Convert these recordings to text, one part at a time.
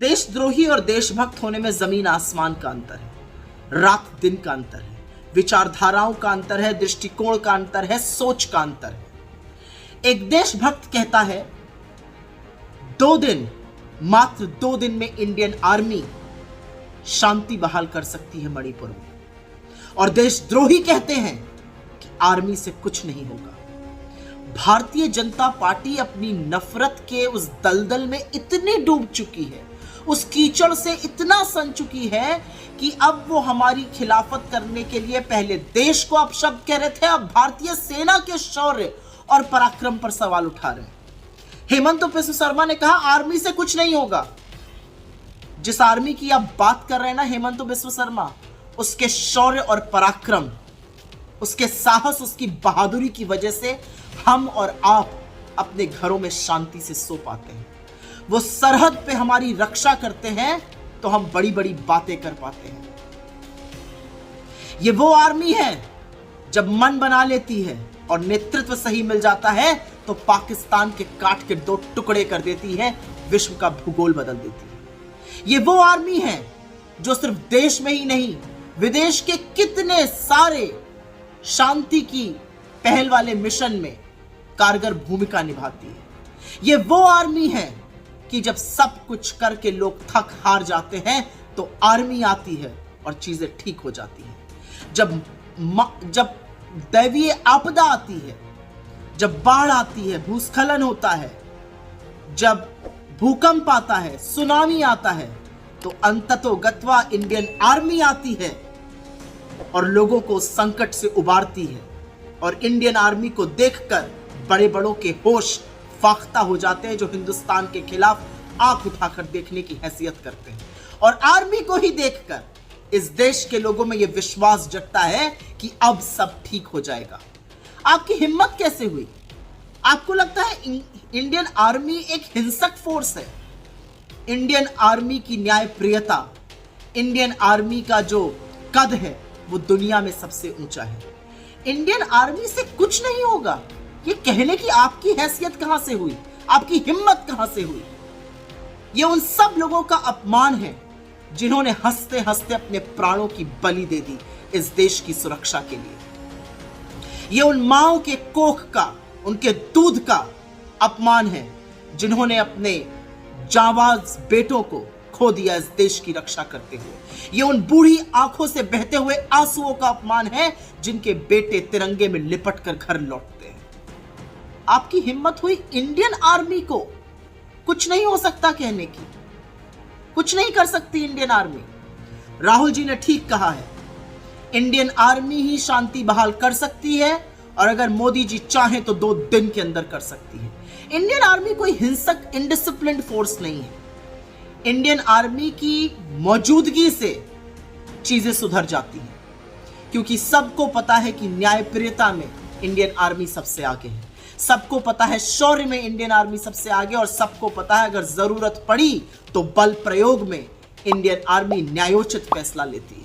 देशद्रोही और देशभक्त होने में जमीन आसमान का अंतर है, रात दिन का अंतर है, विचारधाराओं का अंतर है, दृष्टिकोण का अंतर है, सोच का अंतर है। एक देशभक्त कहता है 2 दिन, मात्र 2 दिन में इंडियन आर्मी शांति बहाल कर सकती है मणिपुर में, और देशद्रोही कहते हैं कि आर्मी से कुछ नहीं होगा। भारतीय जनता पार्टी अपनी नफरत के उस दलदल में इतनी डूब चुकी है, उस कीचड़ से इतना सन चुकी है कि अब वो हमारी खिलाफत करने के लिए पहले देश को अपशब्द कह रहे थे, अब भारतीय सेना के शौर्य और पराक्रम पर सवाल उठा रहे हैं। हेमंत बिस्व शर्मा ने कहा आर्मी से कुछ नहीं होगा। जिस आर्मी की आप बात कर रहे हैं ना हेमंत बिस्व शर्मा, उसके शौर्य और पराक्रम, उसके साहस, उसकी बहादुरी की वजह से हम और आप अपने घरों में शांति से सो पाते हैं। वो सरहद पे हमारी रक्षा करते हैं तो हम बड़ी बड़ी बातें कर पाते हैं। ये वो आर्मी है जब मन बना लेती है और नेतृत्व सही मिल जाता है तो पाकिस्तान के काट के 2 टुकड़े कर देती है, विश्व का भूगोल बदल देती है। ये वो आर्मी है जो सिर्फ देश में ही नहीं, विदेश के कितने सारे शांति की पहल वाले मिशन में कारगर भूमिका निभाती है। ये वो आर्मी है कि जब सब कुछ करके लोग थक हार जाते हैं तो आर्मी आती है और चीजें ठीक हो जाती हैं। जब दैवीय आपदा आती है, जब बाढ़ आती है, भूस्खलन होता है, जब भूकंप आता है, सुनामी आता है, तो अंततोगत्वा इंडियन आर्मी आती है और लोगों को संकट से उबारती है। और इंडियन आर्मी को देखकर बड़े बड़ों के होश फाख्ता हो जाते हैं, जो हिंदुस्तान के खिलाफ आंख उठाकर देखने की हैसियत करते हैं। और आर्मी को ही देखकर इस देश के लोगों में यह विश्वास जगता है कि अब सब ठीक हो जाएगा। आपकी हिम्मत कैसे हुई? आपको लगता है इंडियन आर्मी एक हिंसक फोर्स है? इंडियन आर्मी की न्यायप्रियता, इंडियन आर्मी का जो कद है वो दुनिया में सबसे ऊंचा है। इंडियन आर्मी से कुछ नहीं होगा, ये कहने की आपकी हैसियत कहां से हुई? आपकी हिम्मत कहां से हुई? ये उन सब लोगों का अपमान है जिन्होंने हंसते हंसते अपने प्राणों की बलि दे दी इस देश की सुरक्षा के लिए। ये उन माओं के कोख का, उनके दूध का अपमान है जिन्होंने अपने जांबाज बेटों को खो दिया इस देश की रक्षा करते हुए। ये उन बूढ़ी आंखों से बहते हुए आंसुओं का अपमान है जिनके बेटे तिरंगे में लिपट कर घर लौटते हैं। आपकी हिम्मत हुई इंडियन आर्मी को कुछ नहीं हो सकता कहने की? कुछ नहीं कर सकती इंडियन आर्मी। राहुल जी ने ठीक कहा है, इंडियन आर्मी ही शांति बहाल कर सकती है, और अगर मोदी जी चाहें तो 2 दिन के अंदर कर सकती है। इंडियन आर्मी कोई हिंसक इंडिसिप्लिन्ड फोर्स नहीं है। इंडियन आर्मी की मौजूदगी से चीजें सुधर जाती हैं, क्योंकि सबको पता है कि न्यायप्रियता में इंडियन आर्मी सबसे आगे है, सबको पता है शौर्य में इंडियन आर्मी सबसे आगे, और सबको पता है अगर जरूरत पड़ी तो बल प्रयोग में इंडियन आर्मी न्यायोचित फैसला लेती है।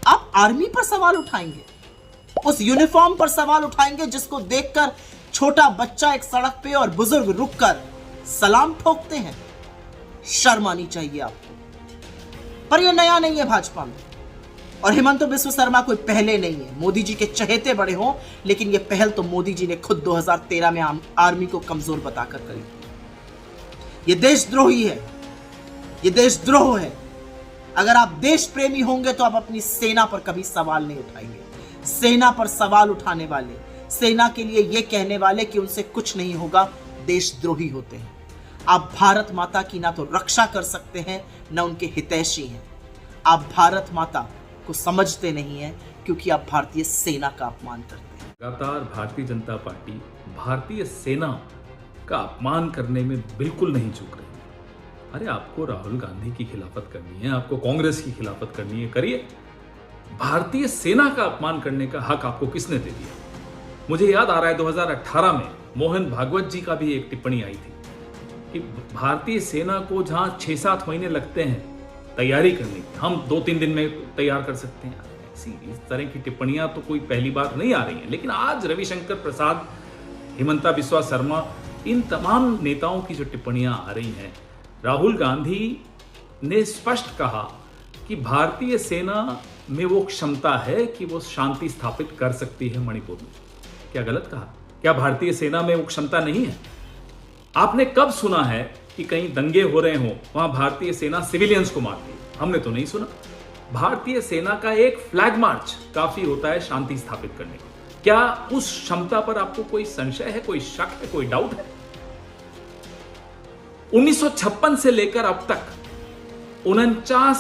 आप आर्मी पर सवाल उठाएंगे, उस यूनिफॉर्म पर सवाल उठाएंगे जिसको देखकर छोटा बच्चा एक सड़क पे और बुजुर्ग रुककर सलाम ठोकते हैं। शर्म आनी चाहिए आपको। पर यह नया नहीं है भाजपा में, और हेमंत बिस्व शर्मा कोई पहले नहीं है। मोदी जी के चहेते बड़े हों, लेकिन यह पहल तो मोदी जी ने खुद 2013 में आर्मी को कमजोर बताकर करी। यह देशद्रोही है, यह देशद्रोह है। अगर आप देश प्रेमी होंगे तो आप अपनी सेना पर कभी सवाल नहीं उठाएंगे। सेना पर सवाल उठाने वाले, सेना के लिए यह कहने वाले कि उनसे कुछ नहीं होगा, देशद्रोही होते हैं। आप भारत माता की ना तो रक्षा कर सकते हैं, ना उनके हितैषी हैं। आप भारत माता को समझते नहीं हैं, क्योंकि आप भारतीय सेना का अपमान करते हैं। लगातार भारतीय जनता पार्टी भारतीय सेना का अपमान करने में बिल्कुल नहीं चूक रही। अरे आपको राहुल गांधी की खिलाफत करनी है, आपको कांग्रेस की खिलाफत करनी है, करिए। भारतीय सेना का अपमान करने का हक आपको किसने दे दिया? मुझे याद आ रहा है 2018 में मोहन भागवत जी का भी एक टिप्पणी आई थी कि भारतीय सेना को जहां 6-7 महीने लगते हैं तैयारी करने की, हम 2-3 दिन में तैयार कर सकते हैं। ऐसी इस तरह की टिप्पणियां तो कोई पहली बार नहीं आ रही हैं। लेकिन आज रविशंकर प्रसाद, हिमंता बिस्वा शर्मा, इन तमाम नेताओं की जो टिप्पणियां आ रही हैं राहुल गांधी ने स्पष्ट कहा कि भारतीय सेना में वो क्षमता है कि वो शांति स्थापित कर सकती है मणिपुर में। क्या गलत कहा? क्या भारतीय सेना में वो क्षमता नहीं है? आपने कब सुना है कि कहीं दंगे हो रहे हो वहां भारतीय सेना सिविलियंस को मारती है? हमने तो नहीं सुना। भारतीय सेना का एक फ्लैग मार्च काफी होता है शांति स्थापित करने का। क्या उस क्षमता पर आपको कोई संशय है, कोई शक है, कोई डाउट है? 1956 से लेकर अब तक 49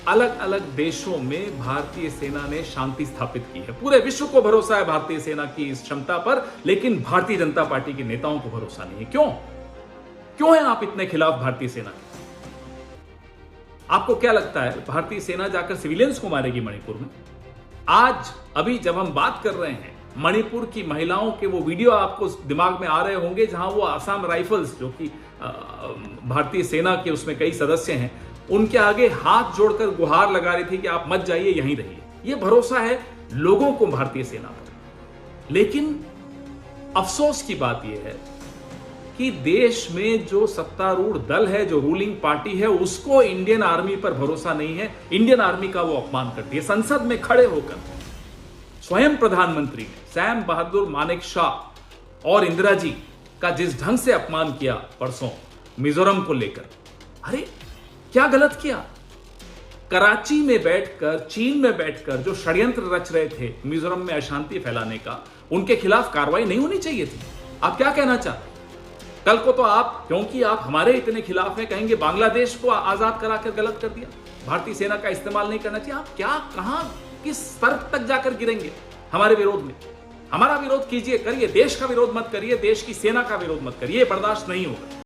अलग अलग देशों में भारतीय सेना ने शांति स्थापित की है। पूरे विश्व को भरोसा है भारतीय सेना की इस क्षमता पर, लेकिन भारतीय जनता पार्टी के नेताओं को भरोसा नहीं है। क्यों है आप इतने खिलाफ भारतीय सेना के? आपको क्या लगता है भारतीय सेना जाकर सिविलियंस को मारेगी मणिपुर में? आज अभी जब हम बात कर रहे हैं, मणिपुर की महिलाओं के वो वीडियो आपको दिमाग में आ रहे होंगे जहां वो आसाम राइफल्स, जो कि भारतीय सेना के उसमें कई सदस्य हैं, उनके आगे हाथ जोड़कर गुहार लगा रही थी कि आप मत जाइए, यहीं रहिए। यह भरोसा है लोगों को भारतीय सेना पर। लेकिन अफसोस की बात यह है कि देश में जो सत्तारूढ़ दल है, जो रूलिंग पार्टी है, उसको इंडियन आर्मी पर भरोसा नहीं है। इंडियन आर्मी का वो अपमान करती है। संसद में खड़े होकर स्वयं प्रधानमंत्री सैम बहादुर मानेकशॉ और इंदिरा जी का जिस ढंग से अपमान किया परसों मिजोरम को लेकर, अरे क्या गलत किया? कराची में बैठकर, चीन में बैठकर जो षड्यंत्र रच रहे थे मिजोरम में अशांति फैलाने का, उनके खिलाफ कार्रवाई नहीं होनी चाहिए थी। आप क्या कहना चाहते? कल को तो आप, क्योंकि आप हमारे इतने खिलाफ हैं, कहेंगे बांग्लादेश को आजाद कराकर गलत कर दिया, भारतीय सेना का इस्तेमाल नहीं करना चाहिए। आप क्या, कहां, किस स्तर तक जाकर गिरेंगे हमारे विरोध में? हमारा विरोध कीजिए, करिए, देश का विरोध मत करिए, देश की सेना का विरोध मत करिए, बर्दाश्त नहीं होगा।